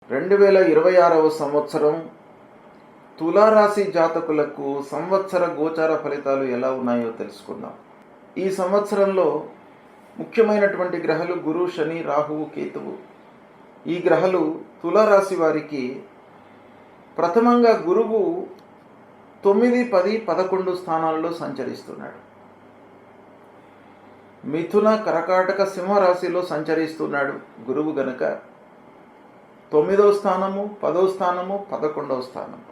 2026వ సంవత్సరం తులారాశి జాతకులకు సంవత్సర గోచార ఫలితాలు ఎలా ఉన్నాయో తెలుసుకుందాం. ఈ సంవత్సరంలో ముఖ్యమైనటువంటి గ్రహాలు గురు, శని, రాహువు, కేతువు. ఈ గ్రహాలు తులారాశి వారికి ప్రథమంగా గురువు 9, 10, 11 స్థానాల్లో సంచరిస్తున్నాడు. మిథున, కర్కాటక, సింహరాశిలో సంచరిస్తున్నాడు గురువు గనుక 9వ స్థానము, 10వ స్థానము, 11వ స్థానము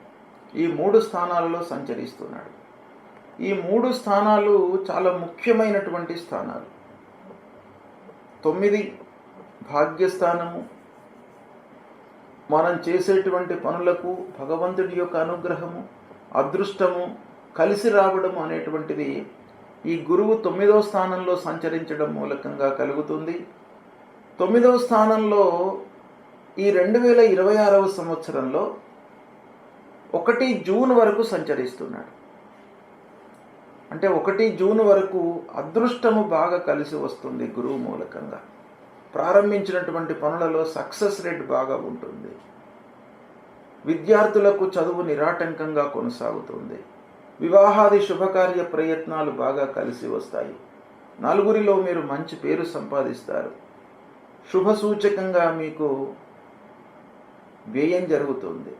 ఈ 3 స్థానాలలో సంచరిస్తున్నాడు. ఈ 3 స్థానాలు చాలా ముఖ్యమైనటువంటి స్థానాలు. 9 భాగ్యస్థానము, మనం చేసేటువంటి పనులకు భగవంతుడి యొక్క అనుగ్రహము, అదృష్టము కలిసి రావడం అనేటువంటిది ఈ గురువు 9వ స్థానంలో సంచరించడం మూలకంగా కలుగుతుంది. 9వ స్థానంలో ఈ 2026వ సంవత్సరంలో 1 జూన్ వరకు సంచరిస్తున్నాడు. అంటే 1 జూన్ వరకు అదృష్టము బాగా కలిసి వస్తుంది. గురువు మూలకంగా ప్రారంభించినటువంటి పనులలో సక్సెస్ రేట్ బాగా ఉంటుంది. విద్యార్థులకు చదువు నిరాటంకంగా కొనసాగుతుంది. వివాహాది శుభకార్య ప్రయత్నాలు బాగా కలిసి వస్తాయి. నలుగురిలో మీరు మంచి పేరు సంపాదిస్తారు. శుభ సూచకంగా మీకు వ్యయం జరుగుతుంది.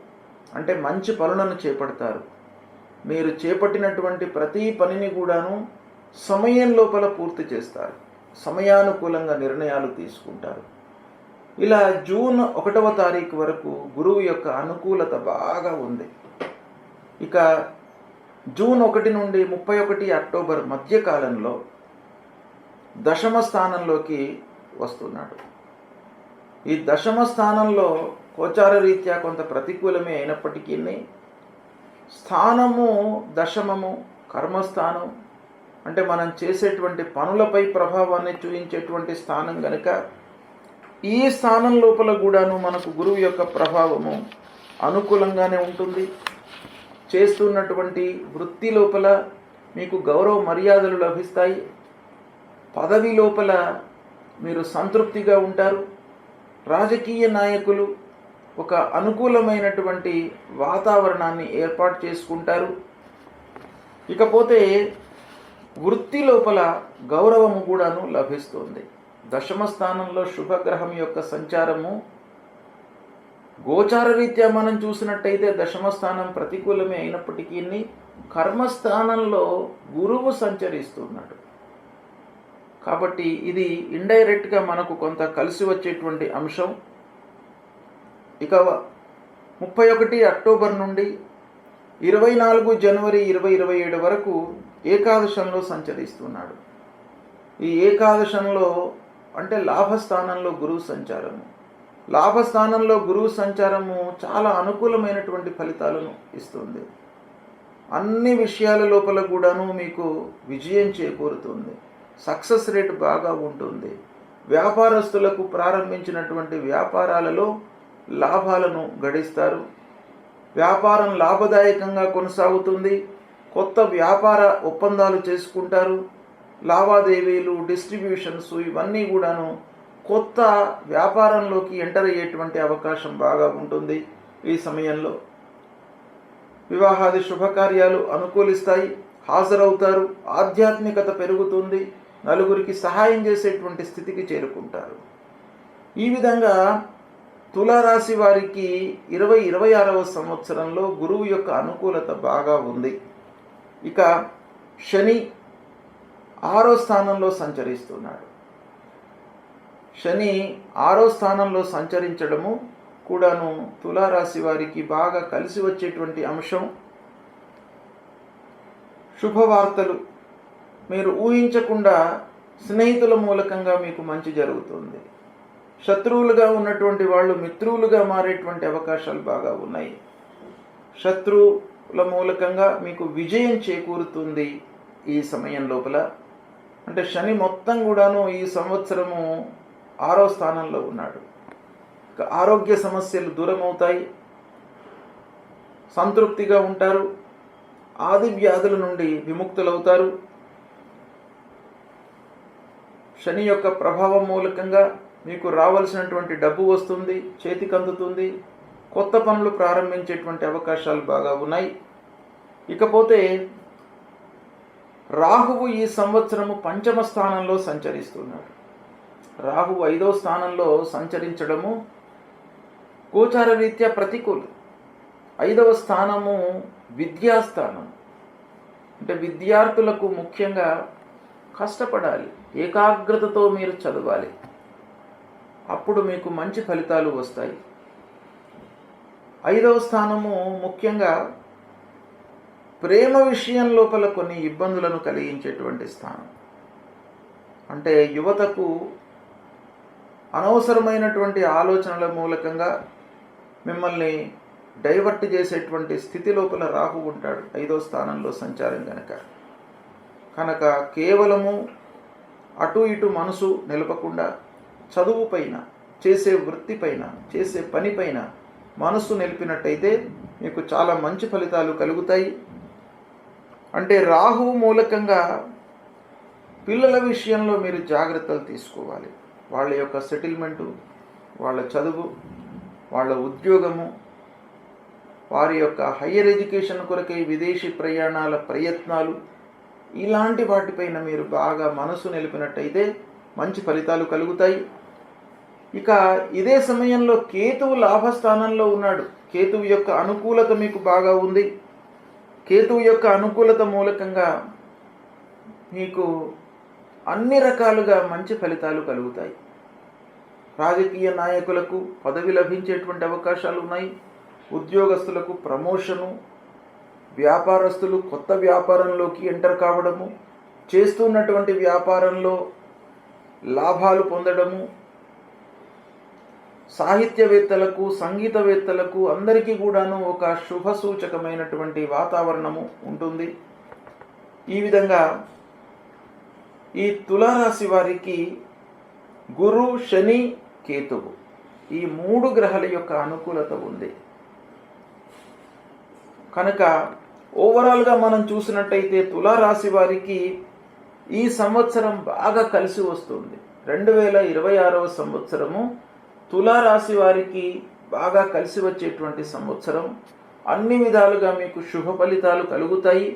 అంటే మంచి పనులను చేపడతారు. మీరు చేపట్టినటువంటి ప్రతి పనిని కూడాను సమయం లోపల పూర్తి చేస్తారు. సమయానుకూలంగా నిర్ణయాలు తీసుకుంటారు. ఇలా జూన్ 1వ తారీఖు వరకు గురువు యొక్క అనుకూలత బాగా ఉంది. ఇక జూన్ 1 నుండి 31 అక్టోబర్ మధ్యకాలంలో దశమ స్థానంలోకి వస్తున్నాడు. ఈ దశమ స్థానంలో గోచార రీత్యా కొంత ప్రతికూలమే అయినప్పటికీ స్థానము దశమము కర్మస్థానం, అంటే మనం చేసేటువంటి పనులపై ప్రభావాన్ని చూపించేటువంటి స్థానం కనుక ఈ స్థానం లోపల కూడాను మనకు గురువు యొక్క ప్రభావము అనుకూలంగానే ఉంటుంది. చేస్తున్నటువంటి వృత్తి లోపల మీకు గౌరవ మర్యాదలు లభిస్తాయి. పదవి లోపల మీరు సంతృప్తిగా ఉంటారు. రాజకీయ నాయకులు ఒక అనుకూలమైనటువంటి వాతావరణాన్ని ఏర్పాటు చేసుకుంటారు. ఇకపోతే వృత్తి లోపల గౌరవము కూడాను లభిస్తుంది. దశమ స్థానంలో శుభగ్రహం యొక్క సంచారము గోచార రీత్యా మనం చూసినట్టయితే దశమ స్థానం ప్రతికూలమే అయినప్పటికీ కర్మస్థానంలో గురువు సంచరిస్తున్నాడు. కాబట్టి ఇది ఇండైరెక్ట్గా మనకు కొంత కలిసి వచ్చేటువంటి అంశం. ఇక 31 అక్టోబర్ నుండి 24 జనవరి 2027 వరకు ఏకాదశంలో సంచరిస్తున్నాడు. ఈ ఏకాదశంలో అంటే లాభస్థానంలో గురువు సంచారము. లాభస్థానంలో గురువు సంచారము చాలా అనుకూలమైనటువంటి ఫలితాలను ఇస్తుంది. అన్ని విషయాల లోపల కూడాను మీకు విజయం చేకూరుతుంది. సక్సెస్ రేట్ బాగా ఉంటుంది. వ్యాపారస్తులకు ప్రారంభించినటువంటి వ్యాపారాలలో లాభాలను గడిస్తారు. వ్యాపారం లాభదాయకంగా కొనసాగుతుంది. కొత్త వ్యాపార ఒప్పందాలు చేసుకుంటారు. లావాదేవీలు, డిస్ట్రిబ్యూషన్స్ ఇవన్నీ కూడాను కొత్త వ్యాపారంలోకి ఎంటర్ అయ్యేటువంటి అవకాశం బాగా ఉంటుంది. ఈ సమయంలో వివాహాది శుభకార్యాలు అనుకూలిస్తాయి. హాజరవుతారు. ఆధ్యాత్మికత పెరుగుతుంది. నలుగురికి సహాయం చేసేటువంటి స్థితికి చేరుకుంటారు. ఈ విధంగా తులారాశి వారికి 2026వ సంవత్సరంలో గురువు యొక్క అనుకూలత బాగా ఉంది. ఇక శని 6వ స్థానంలో సంచరిస్తున్నాడు. శని 6వ స్థానంలో సంచరించడము కూడాను తులారాశి వారికి బాగా కలిసి వచ్చేటువంటి అంశం. శుభవార్తలు మీరు ఊహించకుండా స్నేహితుల మూలకంగా మీకు మంచి జరుగుతుంది. శత్రువులుగా ఉన్నటువంటి వాళ్ళు మిత్రులుగా మారేటువంటి అవకాశాలు బాగా ఉన్నాయి. శత్రువుల మూలకంగా మీకు విజయం చేకూరుతుంది ఈ సమయం లోపల. అంటే శని మొత్తం కూడాను ఈ సంవత్సరము 6వ స్థానంలో ఉన్నాడు. ఆరోగ్య సమస్యలు దూరం అవుతాయి. సంతృప్తిగా ఉంటారు. ఆది వ్యాధుల నుండి విముక్తులవుతారు. శని యొక్క ప్రభావం మూలకంగా మీకు రావాల్సినటువంటి డబ్బు వస్తుంది, చేతికి అందుతుంది, కొత్త పనులు ప్రారంభించేటువంటి అవకాశాలు బాగా ఉన్నాయి. ఇకపోతే రాహువు ఈ సంవత్సరము పంచమ స్థానంలో సంచరిస్తున్నాడు. రాహువు 5వ స్థానంలో సంచరించడము గోచార రీత్యా ప్రతికూలం. 5వ స్థానము విద్యాస్థానం. అంటే విద్యార్థులకు ముఖ్యంగా కష్టపడాలి, ఏకాగ్రతతో మీరు చదవాలి, అప్పుడు మీకు మంచి ఫలితాలు వస్తాయి. 5వ స్థానము ముఖ్యంగా ప్రేమ విషయం లోపల కొన్ని ఇబ్బందులను కలిగించేటువంటి స్థానం. అంటే యువతకు అనవసరమైనటువంటి ఆలోచనల మూలకంగా మిమ్మల్ని డైవర్ట్ చేసేటువంటి స్థితి లోపల రాహు ఉంటాడు 5వ స్థానంలో సంచారం కనుక కేవలము అటు ఇటు మనసు నిలపకుండా చదువు పైన, చేసే వృత్తి పైన, చేసే పని పైన మనసు నిలిపినట్టయితే మీకు చాలా మంచి ఫలితాలు కలుగుతాయి. అంటే రాహువు మూలకంగా పిల్లల విషయంలో మీరు జాగ్రత్తలు తీసుకోవాలి. వాళ్ళ యొక్క సెటిల్మెంటు, వాళ్ళ చదువు, వాళ్ళ ఉద్యోగము, వారి యొక్క హయ్యర్ ఎడ్యుకేషన్ కొరకై విదేశీ ప్రయాణాల ప్రయత్నాలు, ఇలాంటి వాటిపైన మీరు బాగా మనసు నిలిపినట్టయితే మంచి ఫలితాలు కలుగుతాయి. ఇక ఇదే సమయంలో కేతువు లాభస్థానంలో ఉన్నాడు. కేతువు యొక్క అనుకూలత మీకు బాగా ఉంది. కేతువు యొక్క అనుకూలత మూలకంగా మీకు అన్ని రకాలుగా మంచి ఫలితాలు కలుగుతాయి. రాజకీయ నాయకులకు పదవి లభించేటువంటి అవకాశాలు ఉన్నాయి. ఉద్యోగస్తులకు ప్రమోషను, వ్యాపారస్తులు కొత్త వ్యాపారంలోకి ఎంటర్ కావడము, చేస్తున్నటువంటి వ్యాపారంలో లాభాలు పొందడము, సాహిత్యవేత్తలకు, సంగీతవేత్తలకు అందరికీ కూడాను ఒక శుభ సూచకమైనటువంటి వాతావరణము ఉంటుంది. ఈ విధంగా ఈ తులారాశి వారికి గురు, శని, కేతువు ఈ 3 గ్రహాల యొక్క అనుకూలత ఉంది. కనుక ఓవరాల్గా మనం చూసినట్టయితే తులారాశి వారికి ఈ సంవత్సరం బాగా కలిసి వస్తుంది. 2026వ సంవత్సరము తులారాశి వారికి బాగా కలిసి వచ్చేటువంటి సంవత్సరం. అన్ని విధాలుగా మీకు శుభ ఫలితాలు కలుగుతాయి.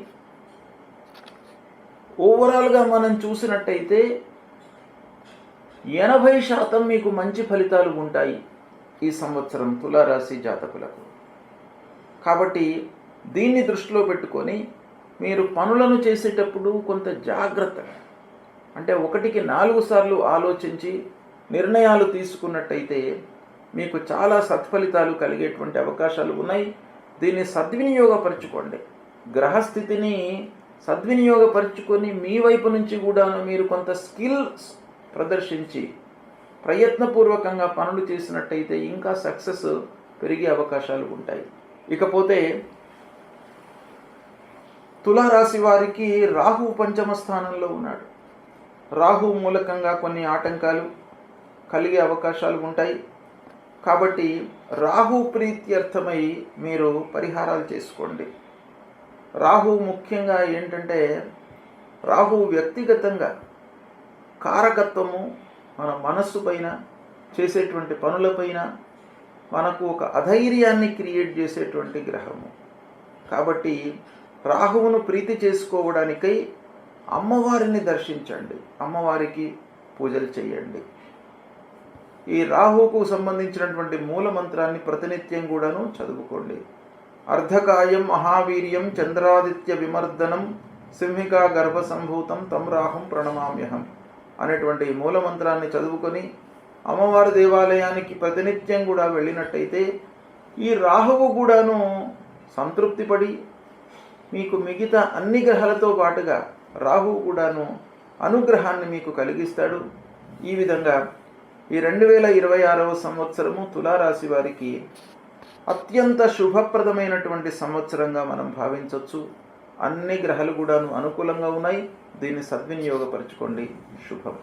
ఓవరాల్గా మనం చూసినట్టయితే 80% మీకు మంచి ఫలితాలు ఉంటాయి ఈ సంవత్సరం తులారాశి జాతకులకు. కాబట్టి దీన్ని దృష్టిలో పెట్టుకొని మీరు పనులను చేసేటప్పుడు కొంత జాగ్రత్తగా, అంటే 1కి 4 సార్లు ఆలోచించి నిర్ణయాలు తీసుకున్నట్టయితే మీకు చాలా సత్ఫలితాలు కలిగేటువంటి అవకాశాలు ఉన్నాయి. దీన్ని సద్వినియోగపరచుకోండి. గ్రహస్థితిని సద్వినియోగపరచుకొని మీ వైపు నుంచి కూడా మీరు కొంత స్కిల్స్ ప్రదర్శించి ప్రయత్నపూర్వకంగా పనులు చేసినట్టయితే ఇంకా సక్సెస్ పెరిగే అవకాశాలు ఉంటాయి. ఇకపోతే తులారాశి వారికి రాహువు పంచమ స్థానంలో ఉన్నాడు. రాహువు మూలకంగా కొన్ని ఆటంకాలు కలిగే అవకాశాలు ఉంటాయి. కాబట్టి రాహు ప్రీత్యర్థమై మీరు పరిహారాలు చేసుకోండి. రాహు ముఖ్యంగా ఏంటంటే రాహు వ్యక్తిగతంగా కారకత్వము మన మనస్సు పైన, చేసేటువంటి పనులపైన మనకు ఒక అధైర్యాన్ని క్రియేట్ చేసేటువంటి గ్రహము. కాబట్టి రాహువును ప్రీతి చేసుకోవడానికై అమ్మవారిని దర్శించండి, అమ్మవారికి పూజలు చేయండి. ఈ రాహువుకు సంబంధించినటువంటి మూల మంత్రాన్ని ప్రతినిత్యం కూడాను చదువుకోండి. అర్ధకాయం మహావీర్యం చంద్రాదిత్య విమర్దనం సింహికా గర్భ సంభూతం తం రాహుం ప్రణమామ్యహం అనేటువంటి మూల మంత్రాన్ని చదువుకొని అమ్మవారి దేవాలయానికి ప్రతినిత్యం కూడా వెళ్ళినట్టయితే ఈ రాహువు కూడాను సంతృప్తిపడి మీకు మిగతా అన్ని గ్రహాలతో పాటుగా రాహువు కూడాను అనుగ్రహాన్ని మీకు కలిగిస్తాడు. ఈ విధంగా ఈ 2026వ సంవత్సరము తులారాశి వారికి అత్యంత శుభప్రదమైనటువంటి సంవత్సరంగా మనం భావించవచ్చు. అన్ని గ్రహాలు కూడాను అనుకూలంగా ఉన్నాయి. దీన్ని సద్వినియోగపరచుకోండి. శుభం.